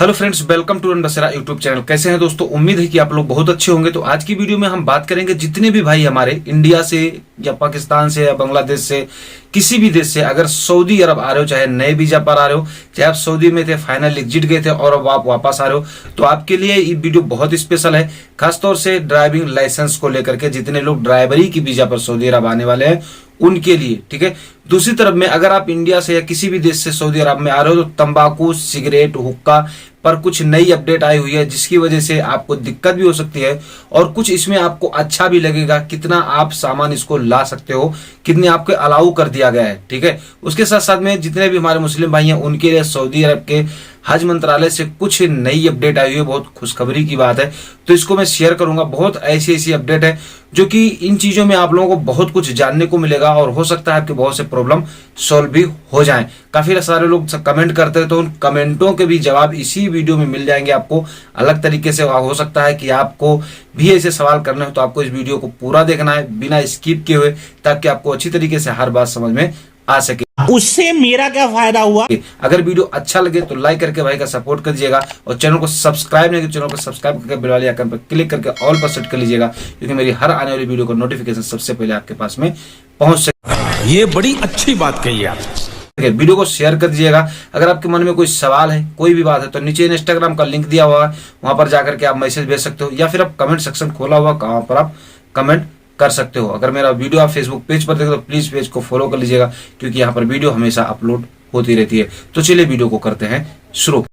Hello friends, welcome to Ran Basera YouTube channel. कैसे हैं दोस्तों? उम्मीद है कि आप लोग बहुत अच्छे होंगे। तो आज की वीडियो में हम बात करेंगे जितने भी भाई हमारे इंडिया से या पाकिस्तान से या बांग्लादेश से किसी भी देश से अगर सऊदी अरब आ रहे हो, चाहे नए वीजा पर आ रहे हो, चाहे आप सऊदी में थे फाइनल एग्जिट गए थे और अब आप वापस आ रहे हो, तो आपके लिए ये वीडियो बहुत स्पेशल है। खासतौर से ड्राइविंग लाइसेंस को लेकर के जितने लोग ड्राइवरी की वीजा पर सऊदी अरब आने वाले हैं उनके लिए, ठीक है। दूसरी तरफ में अगर आप इंडिया से या किसी भी देश से सऊदी अरब में आ रहे हो तो तंबाकू, सिगरेट, हुक्का पर कुछ नई अपडेट आई हुई है जिसकी वजह से आपको दिक्कत भी हो सकती है और कुछ इसमें आपको अच्छा भी लगेगा। कितना आप सामान इसको ला सकते हो, कितने आपके अलाउ कर दिया गया है, ठीक है। उसके साथ साथ में जितने भी हमारे मुस्लिम भाई हैं उनके लिए सऊदी अरब के हज मंत्रालय से कुछ नई अपडेट आई हुई है। बहुत खुशखबरी की बात है, तो इसको मैं शेयर करूंगा। बहुत ऐसी अपडेट है जो कि इन चीजों में आप लोगों को बहुत कुछ जानने को मिलेगा और हो सकता है आपके बहुत से प्रॉब्लम सॉल्व भी हो जाएं। काफी सारे लोग कमेंट करते हैं तो उन कमेंटों के भी जवाब इसी वीडियो में मिल जाएंगे आपको अलग तरीके से। हो सकता है कि आपको भी ऐसे सवाल करने हो तो आपको इस वीडियो को पूरा देखना है बिना स्किप किए हुए, ताकि आपको अच्छी तरीके से हर बात समझ में आ सके। उससे मेरा क्या फायदा हुआ? अगर वीडियो अच्छा लगे तो लाइक करके भाई का सपोर्ट कर दीजिएगा और चैनल को सब्सक्राइब नहीं तो चैनल को सब्सक्राइब करके बेल वाले आइकन पर क्लिक करके ऑल पर सेट कर लीजिएगा, क्योंकि मेरी हर आने वाली वीडियो का नोटिफिकेशन सबसे पहले आपके पास में पहुंच सके। ये बड़ी अच्छी बात कही आप। वीडियो को शेयर कर दीजिएगा। अगर आपके मन में कोई सवाल है, कोई भी बात है, तो नीचे इंस्टाग्राम का लिंक दिया हुआ है, वहां पर जाकर के आप मैसेज भेज सकते हो या फिर आप कमेंट सेक्शन खोला हुआ वहां पर आप कमेंट कर सकते हो। अगर मेरा वीडियो आप फेसबुक पेज पर देखो तो प्लीज पेज को फॉलो कर लीजिएगा, क्योंकि यहाँ पर वीडियो हमेशा अपलोड होती रहती है। तो चलिए वीडियो को करते हैं शुरू।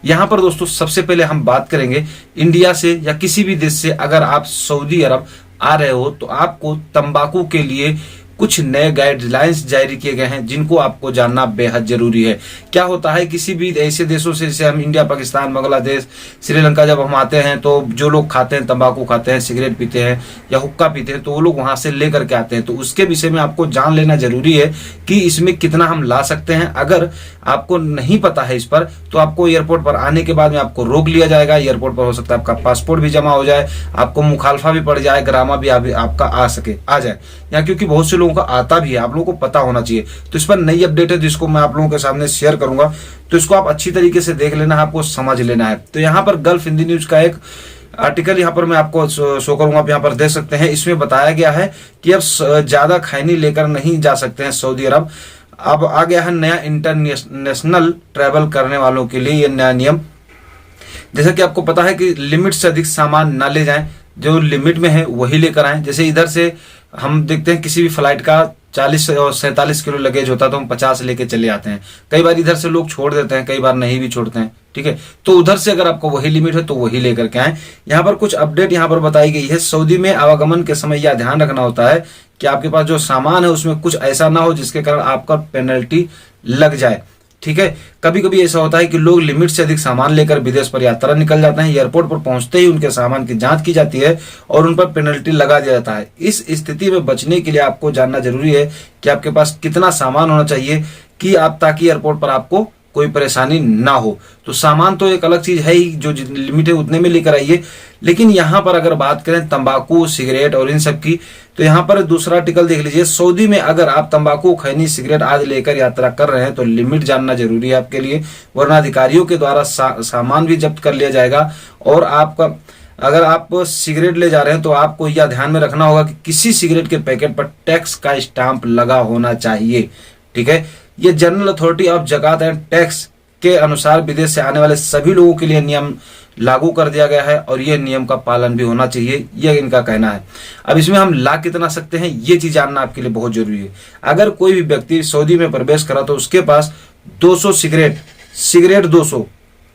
यहां पर दोस्तों सबसे पहले हम बात करेंगे इंडिया से या किसी भी देश से अगर आप सऊदी अरब आ रहे हो तो आपको तंबाकू के लिए कुछ नए गाइडलाइंस जारी किए गए हैं जिनको आपको जानना बेहद जरूरी है। क्या होता है किसी भी ऐसे देशों से, जैसे हम इंडिया, पाकिस्तान, बांग्लादेश, श्रीलंका जब हम आते हैं तो जो लोग खाते हैं, तंबाकू खाते हैं, सिगरेट पीते हैं या हुक्का पीते हैं, तो वो लोग वहां से लेकर के आते हैं। तो उसके विषय में आपको जान लेना जरूरी है कि इसमें कितना हम ला सकते हैं। अगर आपको नहीं पता है इस पर तो आपको एयरपोर्ट पर आने के बाद में आपको रोक लिया जाएगा। एयरपोर्ट पर हो सकता है आपका पासपोर्ट भी जमा हो जाए, आपको मुखालफा भी पड़ जाए, ग्रामा भी आपका आ जाए यहाँ, क्योंकि बहुत से लोगों का आता भी है, आप लोगों को पता होना चाहिए। तो इस पर नई अपडेट है जिसको मैं आप लोगों के सामने शेयर करूंगा, तो इसको आप अच्छी तरीके से देख लेना है, आपको समझ लेना है। तो यहाँ पर गल्फ हिंदी न्यूज का एक आर्टिकल यहाँ पर मैं आपको शो करूंगा, आप यहाँ पर देख सकते हैं। इसमें बताया गया है कि अब ज्यादा खैनी लेकर नहीं जा सकते हैं सऊदी अरब। अब आ गया है नया इंटरनेशनल ट्रैवल करने वालों के लिए ये नया नियम। जैसा कि आपको पता है कि लिमिट से अधिक सामान ना ले जाएं, जो लिमिट में है वही लेकर आए। जैसे इधर से हम देखते हैं किसी भी फ्लाइट का 40 और 47 किलो लगेज होता है तो हम 50 लेके चले आते हैं। कई बार इधर से लोग छोड़ देते हैं, कई बार नहीं भी छोड़ते हैं, ठीक है। तो उधर से अगर आपको वही लिमिट है तो वही लेकर के आए। यहाँ पर कुछ अपडेट यहाँ पर बताई गई है। सऊदी में आवागमन के समय यह ध्यान रखना होता है कि आपके पास जो सामान है उसमें कुछ ऐसा ना हो जिसके कारण आपका पेनल्टी लग जाए, ठीक है। कभी कभी ऐसा होता है कि लोग लिमिट से अधिक सामान लेकर विदेश पर यात्रा निकल जाते हैं। एयरपोर्ट पर पहुंचते ही उनके सामान की जांच की जाती है और उन पर पेनल्टी लगा दिया जाता है। इस स्थिति में बचने के लिए आपको जानना जरूरी है कि आपके पास कितना सामान होना चाहिए कि आप, ताकि एयरपोर्ट पर आपको कोई परेशानी ना हो। तो सामान तो एक अलग चीज है ही, जो लिमिट है उतने में लेकर आइए। लेकिन यहाँ पर अगर बात करें तंबाकू, सिगरेट और इन सब की, तो यहाँ पर दूसरा आर्टिकल देख लीजिए। सऊदी में अगर आप तंबाकू, खैनी, सिगरेट आदि लेकर यात्रा कर रहे हैं तो लिमिट जानना जरूरी है आपके लिए, वरना अधिकारियों के द्वारा सामान भी जब्त कर लिया जाएगा। और आपका अगर आप सिगरेट ले जा रहे हैं तो आपको यह ध्यान में रखना होगा कि किसी सिगरेट के पैकेट पर टैक्स का स्टाम्प लगा होना चाहिए, ठीक है। ये जनरल अथॉरिटी ऑफ जकात एंड टैक्स के अनुसार विदेश से आने वाले सभी लोगों के लिए नियम लागू कर दिया गया है और यह नियम का पालन भी होना चाहिए, यह इनका कहना है। अब इसमें हम ला कितना सकते हैं ये चीज जानना आपके लिए बहुत जरूरी है। अगर कोई भी व्यक्ति सऊदी में प्रवेश करा तो उसके पास 200 सिगरेट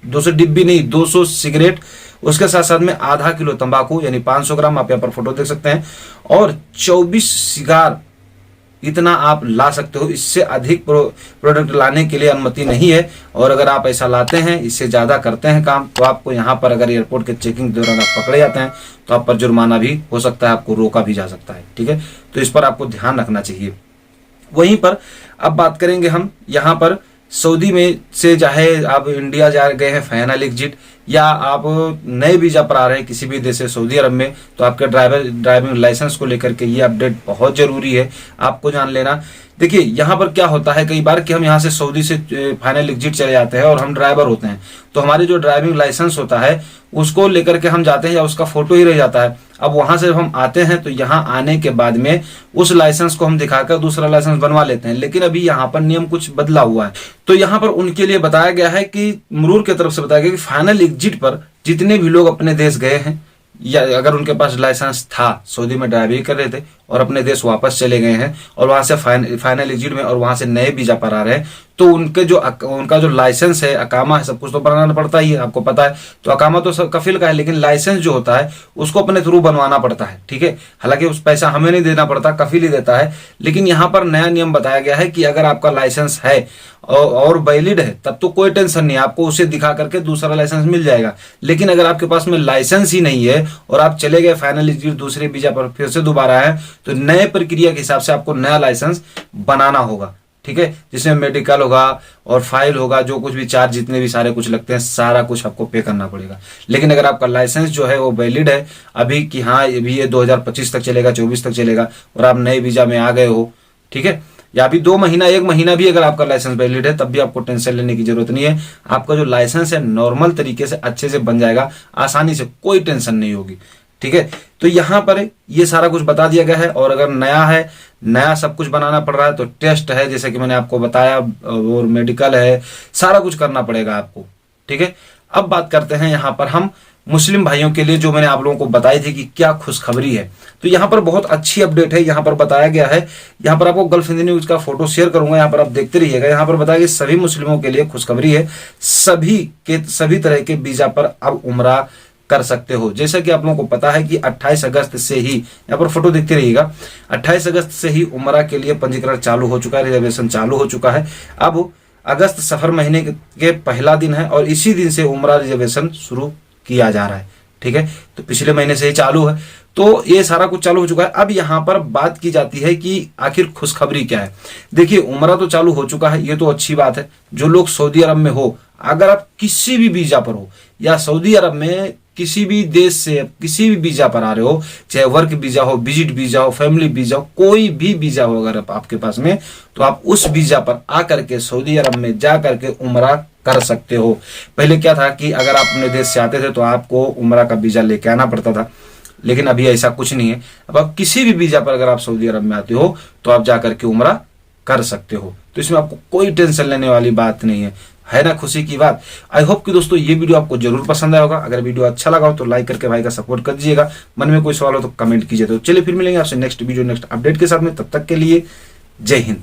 200 डिब्बी नहीं, 200 सिगरेट, उसके साथ साथ में आधा किलो तंबाकू यानी 500 ग्राम, आप यहाँ पर फोटो देख सकते हैं, और 24 सिगार, इतना आप ला सकते हो। इससे अधिक प्रोडक्ट लाने के लिए अनुमति नहीं है। और अगर आप ऐसा लाते हैं, इससे ज्यादा करते हैं काम, तो आपको यहाँ पर अगर एयरपोर्ट के चेकिंग के दौरान आप पकड़े जाते हैं तो आप पर जुर्माना भी हो सकता है, आपको रोका भी जा सकता है, ठीक है। तो इस पर आपको ध्यान रखना चाहिए। वहीं पर अब बात करेंगे हम यहाँ पर सऊदी में से चाहे आप इंडिया जा गए हैं फाइनल एग्जिट, या आप नए वीजा पर आ रहे हैं किसी भी देश से सऊदी अरब में, तो आपके ड्राइविंग लाइसेंस को लेकर के ये अपडेट बहुत जरूरी है आपको जान लेना। देखिए यहाँ पर क्या होता है कई बार कि हम यहाँ से सऊदी से फाइनल एग्जिट चले जाते हैं और हम ड्राइवर होते हैं, तो हमारी जो ड्राइविंग लाइसेंस होता है उसको लेकर के हम जाते हैं या उसका फोटो ही रह जाता है। अब वहां से हम आते हैं तो यहाँ आने के बाद में उस लाइसेंस को हम दिखाकर दूसरा लाइसेंस बनवा लेते हैं, लेकिन अभी यहाँ पर नियम कुछ बदला हुआ है। तो यहाँ पर उनके लिए बताया गया है कि मुरूर की तरफ से बताया गया कि फाइनल एग्जिट पर जितने भी लोग अपने देश गए हैं या अगर उनके पास लाइसेंस था, सऊदी में ड्राइविंग कर रहे थे और अपने देश वापस चले गए हैं और वहां से फाइनल एग्जिट में और वहां से नए वीजा पर आ रहे हैं, तो उनका जो लाइसेंस है, अकामा है, सब कुछ तो बनाना पड़ता ही है, आपको पता है। तो अकामा तो सब कफिल का है, लेकिन लाइसेंस जो होता है उसको अपने थ्रू बनवाना पड़ता है, ठीक है। हालांकि उस पैसा हमें नहीं देना पड़ता, कफिल ही देता है। लेकिन यहाँ पर नया नियम बताया गया है कि अगर आपका लाइसेंस है और वैलिड है तब तो कोई टेंशन नहीं, आपको उसे दिखा करके दूसरा लाइसेंस मिल जाएगा। लेकिन अगर आपके पास में लाइसेंस ही नहीं है और आप चले गए फाइनल एग्जिट दूसरे वीजा पर फिर से दोबारा है, तो नए प्रक्रिया के हिसाब से आपको नया लाइसेंस बनाना होगा, ठीक है। जिसमें मेडिकल होगा और फाइल होगा, जो कुछ भी चार्ज जितने भी सारे कुछ लगते हैं सारा कुछ आपको पे करना पड़ेगा। लेकिन अगर आपका लाइसेंस जो है वो वैलिड है अभी कि हाँ अभी ये 2025 तक चलेगा, 24 तक चलेगा और आप नए वीजा में आ गए हो, ठीक है, या अभी 2 महीना 1 महीना भी अगर आपका लाइसेंस वैलिड है तब भी आपको टेंशन लेने की जरूरत नहीं है। आपका जो लाइसेंस है नॉर्मल तरीके से अच्छे से बन जाएगा, आसानी से, कोई टेंशन नहीं होगी, ठीक है। तो यहाँ पर ये सारा कुछ बता दिया गया है। और अगर नया है, नया सब कुछ बनाना पड़ रहा है तो टेस्ट है जैसे कि मैंने आपको बताया, और मेडिकल है, सारा कुछ करना पड़ेगा आपको, ठीक है। अब बात करते हैं यहाँ पर हम मुस्लिम भाइयों के लिए, जो मैंने आप लोगों को बताई थी कि क्या खुशखबरी है। तो यहाँ पर बहुत अच्छी अपडेट है, यहाँ पर बताया गया है। यहाँ पर आपको गल्फ हिंदी न्यूज का फोटो शेयर करूंगा, यहाँ पर आप देखते रहिएगा। यहाँ पर बताया गया सभी मुस्लिमों के लिए खुशखबरी है, सभी तरह के वीजा पर अब उम्रा कर सकते हो। जैसा कि आप लोगों को पता है कि 28 अगस्त से ही, यहाँ पर फोटो देखते रहिएगा, 28 अगस्त से ही उम्रा के लिए पंजीकरण चालू हो चुका है, रिजर्वेशन चालू हो चुका है। अब अगस्त सफर महीने के पहला दिन है और इसी दिन से उम्रा रिजर्वेशन शुरू किया जा रहा है, ठीक है। तो पिछले महीने से ही चालू है, तो ये सारा कुछ चालू हो चुका है। अब यहाँ पर बात की जाती है कि आखिर खुशखबरी क्या है। देखिए उम्रा तो चालू हो चुका है, ये तो अच्छी बात है। जो लोग सऊदी अरब में हो, अगर आप किसी भी वीजा पर हो या सऊदी अरब में किसी भी देश से किसी भी वीजा पर आ रहे हो, चाहे वर्क वीजा हो, विजिट वीजा हो, फैमिली वीजा हो, कोई भी वीजा हो अगर आपके पास में, तो आप उस वीजा पर आकर के सऊदी अरब में जा करके उम्रा कर सकते हो। पहले क्या था कि अगर आप अपने देश से आते थे तो आपको उम्रा का वीजा लेके आना पड़ता था, लेकिन अभी ऐसा कुछ नहीं है। अब आप किसी भी वीजा पर अगर आप सऊदी अरब में आते हो तो आप जाकर के उम्रा कर सकते हो। तो इसमें आपको कोई टेंशन लेने वाली बात नहीं है ना खुशी की बात। आई होप कि दोस्तों ये वीडियो आपको जरूर पसंद आया होगा। अगर वीडियो अच्छा लगा हो तो लाइक करके भाई का सपोर्ट कर दीजिएगा। मन में कोई सवाल हो तो कमेंट कीजिए। तो चलिए फिर मिलेंगे आपसे नेक्स्ट वीडियो नेक्स्ट अपडेट के साथ में, तब तक के लिए जय हिंद।